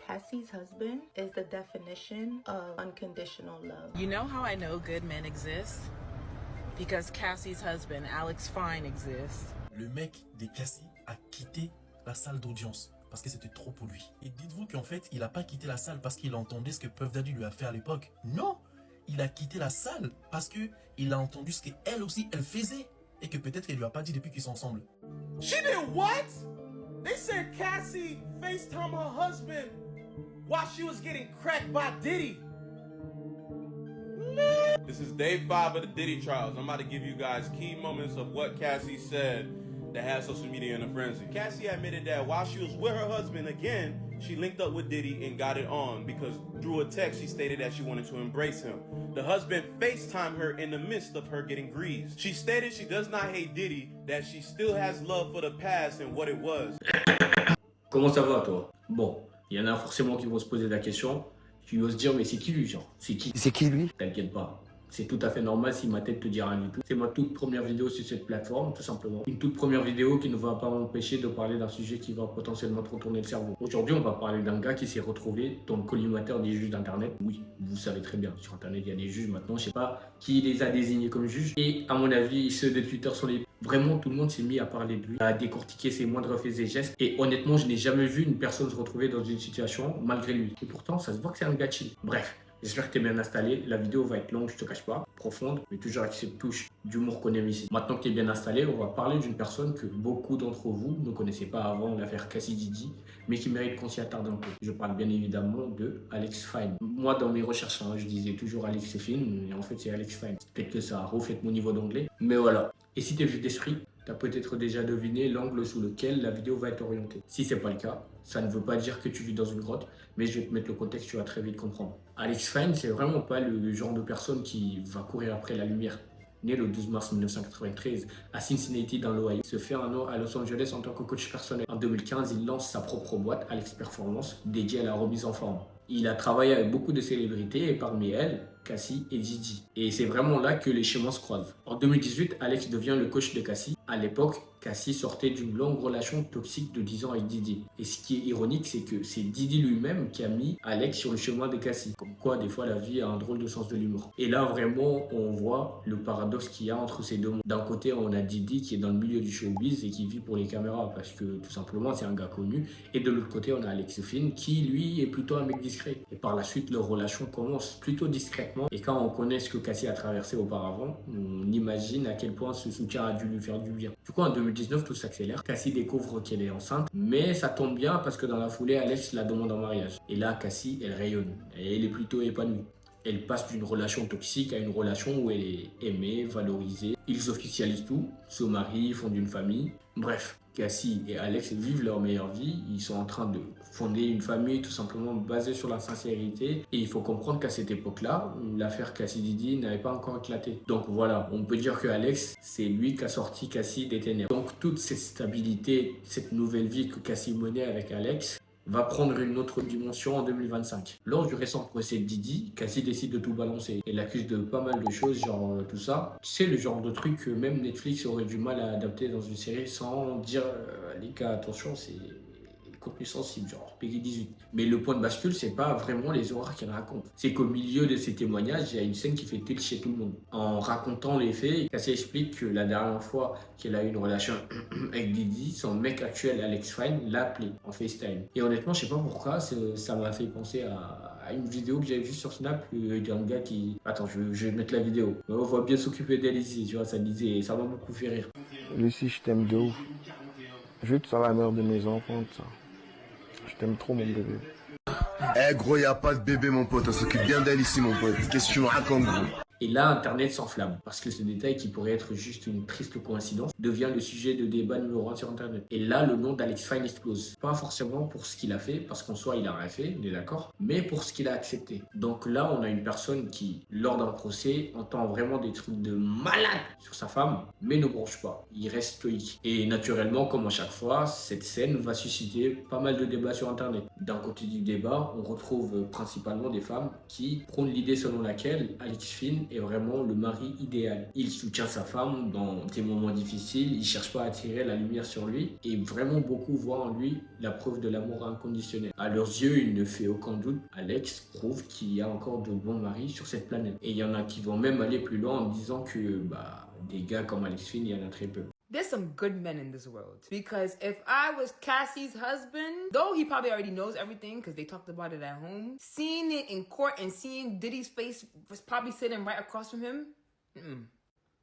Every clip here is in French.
Cassie's husband is the definition of unconditional love. You know how I know good men exist? Because Cassie's husband, Alex Fine, exists. Le mec de Cassie a quitté la salle d'audience parce que c'était trop pour lui. Et dites-vous qu'en fait, il n'a pas quitté la salle parce qu'il a entendu ce que Puff Daddy lui a fait à l'époque. Non, il a quitté la salle parce qu'il a entendu ce qu'elle aussi, elle faisait. Et que peut-être qu'elle lui a pas dit depuis qu'ils sont ensemble. She did what? They said Cassie FaceTime her husband while she was getting cracked by Diddy. This is day 5 of the Diddy trials. I'm about to give you guys key moments of what Cassie said that had social media in a frenzy. Cassie admitted that while she was with her husband again, she linked up with Diddy and got it on because through a text she stated that she wanted to embrace him. The husband FaceTimed her in the midst of her getting greased. She stated she does not hate Diddy, that she still has love for the past and what it was. Comment ça va toi? Bon, il y en a forcément qui vont se poser la question. Tu vas se dire mais c'est qui lui genre? C'est qui lui? T'inquiète pas. C'est tout à fait normal si ma tête te dit rien du tout. C'est ma toute première vidéo sur cette plateforme, tout simplement. Une toute première vidéo qui ne va pas m'empêcher de parler d'un sujet qui va potentiellement te retourner le cerveau. Aujourd'hui, on va parler d'un gars qui s'est retrouvé dans le collimateur des juges d'Internet. Oui, vous savez très bien, sur Internet, il y a des juges maintenant. Je sais pas qui les a désignés comme juges. Et à mon avis, ceux de Twitter sont les... Vraiment, tout le monde s'est mis à parler de lui, à décortiquer ses moindres faits et gestes. Et honnêtement, je n'ai jamais vu une personne se retrouver dans une situation malgré lui. Et pourtant, ça se voit que c'est un gars chill. Bref. J'espère que tu es bien installé. La vidéo va être longue, je te cache pas, profonde, mais toujours avec cette touche d'humour qu'on aime ici. Maintenant que tu es bien installé, on va parler d'une personne que beaucoup d'entre vous ne connaissaient pas avant l'affaire Cassie Diddy, mais qui mérite qu'on s'y attarde un peu. Je parle bien évidemment de Alex Fine. Moi, dans mes recherches, je disais toujours Alex Fine, mais en fait c'est Alex Fine. Peut-être que ça reflète mon niveau d'anglais, mais voilà. Et si tu es vif d'esprit, tu as peut-être déjà deviné l'angle sous lequel la vidéo va être orientée. Si ce n'est pas le cas, ça ne veut pas dire que tu vis dans une grotte, mais je vais te mettre le contexte, tu vas très vite comprendre. Alex Fine, c'est vraiment pas le genre de personne qui va courir après la lumière. Né le 12 mars 1993 à Cincinnati dans l'Ohio, se fait un nom à Los Angeles en tant que coach personnel. En 2015, il lance sa propre boîte, Alex Performance, dédiée à la remise en forme. Il a travaillé avec beaucoup de célébrités et parmi elles, Cassie et Diddy. Et c'est vraiment là que les chemins se croisent. En 2018, Alex devient le coach de Cassie. À l'époque, Cassie sortait d'une longue relation toxique de 10 ans avec Diddy. Et ce qui est ironique, c'est que c'est Diddy lui-même qui a mis Alex sur le chemin de Cassie. Comme quoi, des fois, la vie a un drôle de sens de l'humour. Et là, vraiment, on voit le paradoxe qu'il y a entre ces deux mondes. D'un côté, on a Diddy qui est dans le milieu du showbiz et qui vit pour les caméras parce que, tout simplement, c'est un gars connu. Et de l'autre côté, on a Alex Fine qui, lui, est plutôt un mec discret. Et par la suite, leur relation commence plutôt discrètement. Et quand on connaît ce que Cassie a traversé auparavant, on imagine à quel point ce soutien a dû lui faire du bien. Du coup, en 2019, tout s'accélère. Cassie découvre qu'elle est enceinte, mais ça tombe bien parce que dans la foulée, Alex la demande en mariage. Et là, Cassie, elle rayonne. Et elle est plutôt épanouie. Elle passe d'une relation toxique à une relation où elle est aimée, valorisée. Ils officialisent tout, se marient, fondent une famille. Bref, Cassie et Alex vivent leur meilleure vie. Ils sont en train de fonder une famille tout simplement basée sur la sincérité. Et il faut comprendre qu'à cette époque-là, l'affaire Cassie Diddy n'avait pas encore éclaté. Donc voilà, on peut dire que Alex, c'est lui qui a sorti Cassie des ténèbres. Donc toute cette stabilité, cette nouvelle vie que Cassie menait avec Alex, va prendre une autre dimension en 2025. Lors du récent procès de Diddy, Cassie décide de tout balancer. Elle l'accuse de pas mal de choses, genre tout ça. C'est le genre de truc que même Netflix aurait du mal à adapter dans une série sans dire les gars, attention, c'est contenu sensible, genre Peggy 18. Mais le point de bascule, c'est pas vraiment les horreurs qu'elle raconte. C'est qu'au milieu de ces témoignages, il y a une scène qui fait tilt chez tout le monde. En racontant les faits, Cassie explique que la dernière fois qu'elle a eu une relation avec Diddy, son mec actuel, Alex Fine, l'a appelé en FaceTime. Et honnêtement, je sais pas pourquoi, ça m'a fait penser à une vidéo que j'avais vue sur Snap d'un gars qui... Attends, je vais mettre la vidéo. On va bien s'occuper d'elle ici, tu vois, ça disait, ça m'a beaucoup fait rire. Lucie, je t'aime de ouf. Je veux que tu sois la mère de mes enfants, ça. Je t'aime trop, mon bébé. Eh gros, y a pas de bébé, mon pote. On s'occupe bien d'elle ici, mon pote. Qu'est-ce que tu me racontes, gros? Et là, Internet s'enflamme, parce que ce détail qui pourrait être juste une triste coïncidence devient le sujet de débat numéro 1 sur Internet. Et là, le nom d'Alex Fine explose. Pas forcément pour ce qu'il a fait, parce qu'en soi, il a rien fait, on est d'accord, mais pour ce qu'il a accepté. Donc là, on a une personne qui, lors d'un procès, entend vraiment des trucs de malade sur sa femme, mais ne bronche pas. Il reste stoïque. Et naturellement, comme à chaque fois, cette scène va susciter pas mal de débats sur Internet. D'un côté du débat, on retrouve principalement des femmes qui prônent l'idée selon laquelle Alex Fine est vraiment le mari idéal. Il soutient sa femme dans des moments difficiles, il cherche pas à attirer la lumière sur lui et vraiment beaucoup voient en lui la preuve de l'amour inconditionnel. À leurs yeux, il ne fait aucun doute, Alex prouve qu'il y a encore de bons maris sur cette planète. Et il y en a qui vont même aller plus loin en disant que des gars comme Alex Finn, il y en a très peu. There's some good men in this world. Because if I was Cassie's husband, though he probably already knows everything because they talked about it at home, seeing it in court and seeing Diddy's face was probably sitting right across from him.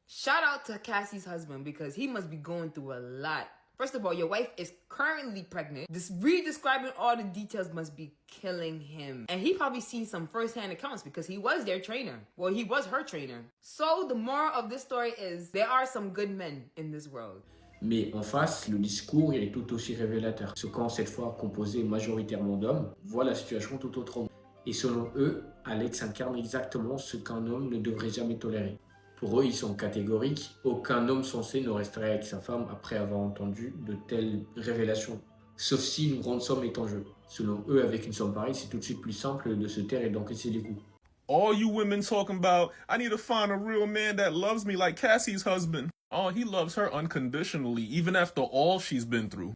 Shout out to Cassie's husband because he must be going through a lot. First of all, your wife is currently pregnant. This re-describing all the details must be killing him. And he probably seen some first-hand accounts because he was their trainer. Well, he was her trainer. So the moral of this story is there are some good men in this world. Mais en face, le discours est tout aussi révélateur. Ce camp, cette fois composé majoritairement d'hommes, voit la situation tout autrement. Et selon eux, Alex incarne exactement ce qu'un homme ne devrait jamais tolérer. Pour eux, ils sont catégoriques. Aucun homme censé ne resterait avec sa femme après avoir entendu de telles révélations. Sauf si une grande somme est en jeu. Selon eux, avec une somme pareille, c'est tout de suite plus simple de se taire et d'encaisser les coups. All you women talking about, I need to find a real man that loves me like Cassie's husband. Oh, he loves her unconditionally, even after all she's been through.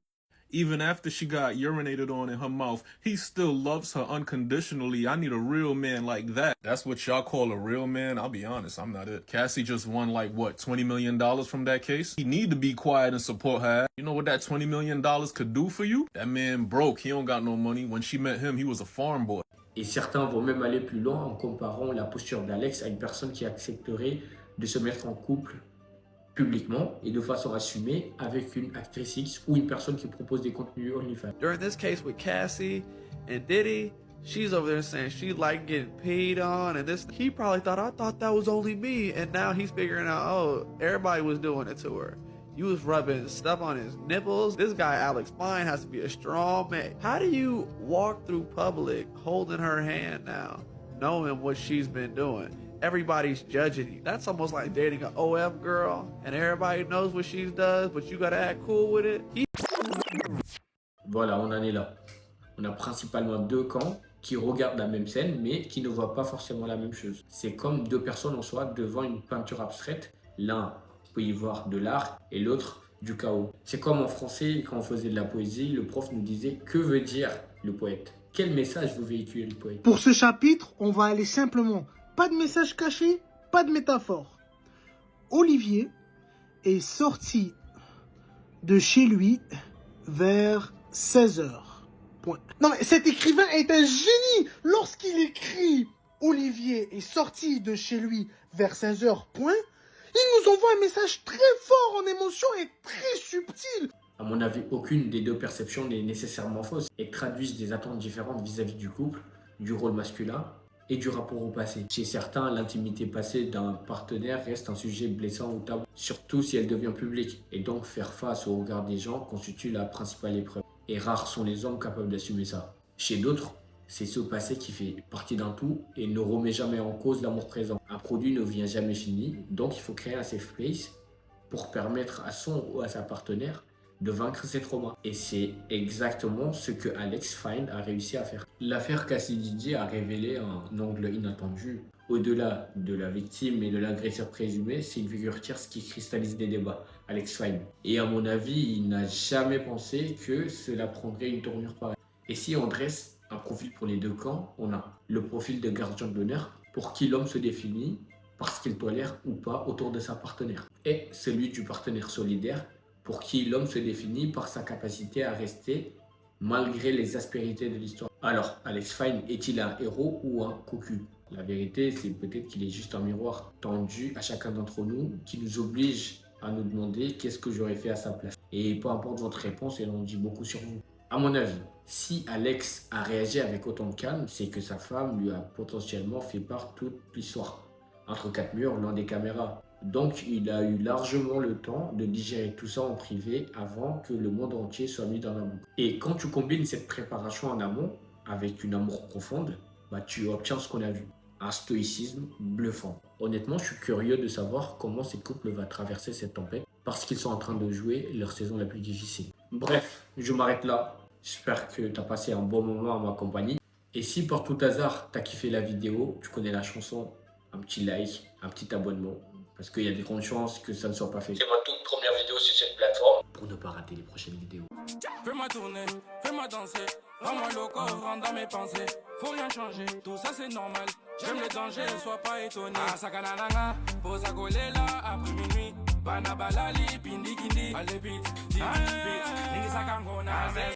Even after she got urinated on in her mouth, he still loves her unconditionally. I need a real man like that. That's what y'all call a real man? I'll be honest, I'm not it. Cassie just won like, what, $20 million from that case? He need to be quiet and support her. You know what that $20 million could do for you? That man broke, he don't got no money. When she met him, he was a farm boy. Et certains vont même aller plus loin en comparant la posture d'Alex à une personne qui accepterait de se mettre en couple publiquement et de façon assumée avec une actrice X ou une personne qui propose des contenus OnlyFans. During this case with Cassie and Diddy, she's over there saying she like getting paid on and this. He probably thought, I thought that was only me. And now he's figuring out, oh, everybody was doing it to her. You was rubbing stuff on his nipples. This guy, Alex Fine, has to be a strong man. How do you walk through public holding her hand now, knowing what she's been doing? Everybody's judging you. That's almost like dating an OF girl and everybody knows what she does, but you gotta act cool with it. Voilà, on en est là. On a principalement deux camps qui regardent la même scène, mais qui ne voient pas forcément la même chose. C'est comme deux personnes en soi devant une peinture abstraite. L'un peut y voir de l'art et l'autre du chaos. C'est comme en français, quand on faisait de la poésie, le prof nous disait « Que veut dire le poète ?» Quel message veut véhiculer le poète? Pour ce chapitre, on va aller simplement. Pas de message caché, pas de métaphore. Olivier est sorti de chez lui vers 16h. Point. Non mais cet écrivain est un génie. Lorsqu'il écrit Olivier est sorti de chez lui vers 16h. Point, il nous envoie un message très fort en émotion et très subtil. À mon avis, aucune des deux perceptions n'est nécessairement fausse et traduisent des attentes différentes vis-à-vis du couple, du rôle masculin et du rapport au passé. Chez certains, l'intimité passée d'un partenaire reste un sujet blessant ou tabou, surtout si elle devient publique. Et donc faire face au regard des gens constitue la principale épreuve. Et rares sont les hommes capables d'assumer ça. Chez d'autres, c'est ce passé qui fait partie d'un tout et ne remet jamais en cause l'amour présent. Un produit ne vient jamais fini, donc il faut créer un safe place pour permettre à son ou à sa partenaire de vaincre ses traumas. Et c'est exactement ce que Alex Fine a réussi à faire. L'affaire Cassie Didier a révélé un angle inattendu. Au-delà de la victime et de l'agresseur présumé, c'est une figure tierce qui cristallise des débats, Alex Fine. Et à mon avis, il n'a jamais pensé que cela prendrait une tournure pareille. Et si on dresse un profil pour les deux camps, on a le profil de gardien de l'honneur, pour qui l'homme se définit parce qu'il tolère ou pas autour de sa partenaire. Et celui du partenaire solidaire, pour qui l'homme se définit par sa capacité à rester malgré les aspérités de l'histoire. Alors, Alex Fine est-il un héros ou un cocu? La vérité, c'est peut-être qu'il est juste un miroir tendu à chacun d'entre nous qui nous oblige à nous demander qu'est-ce que j'aurais fait à sa place. Et peu importe votre réponse, elle en dit beaucoup sur vous. À mon avis, si Alex a réagi avec autant de calme, c'est que sa femme lui a potentiellement fait part toute l'histoire. Entre quatre murs, loin des caméras. Donc, il a eu largement le temps de digérer tout ça en privé avant que le monde entier soit mis dans la boucle. Et quand tu combines cette préparation en amont avec une amour profonde, tu obtiens ce qu'on a vu. Un stoïcisme bluffant. Honnêtement, je suis curieux de savoir comment ces couples vont traverser cette tempête parce qu'ils sont en train de jouer leur saison la plus difficile. Bref, je m'arrête là. J'espère que tu as passé un bon moment à ma compagnie. Et si par tout hasard, tu as kiffé la vidéo, tu connais la chanson, un petit like, un petit abonnement. Parce qu'il y a des grandes chances que ça ne soit pas fait. C'est ma toute première vidéo sur cette plateforme pour ne pas rater les prochaines vidéos. Fais-moi tourner, fais-moi danser, rends-moi loco, rentre dans mes pensées. Faut rien changer, tout ça c'est normal. J'aime le danger, sois pas étonné. Ah, sakanananga, pose à coller là, après minuit. Banabalali, pindi kindi, allez vite.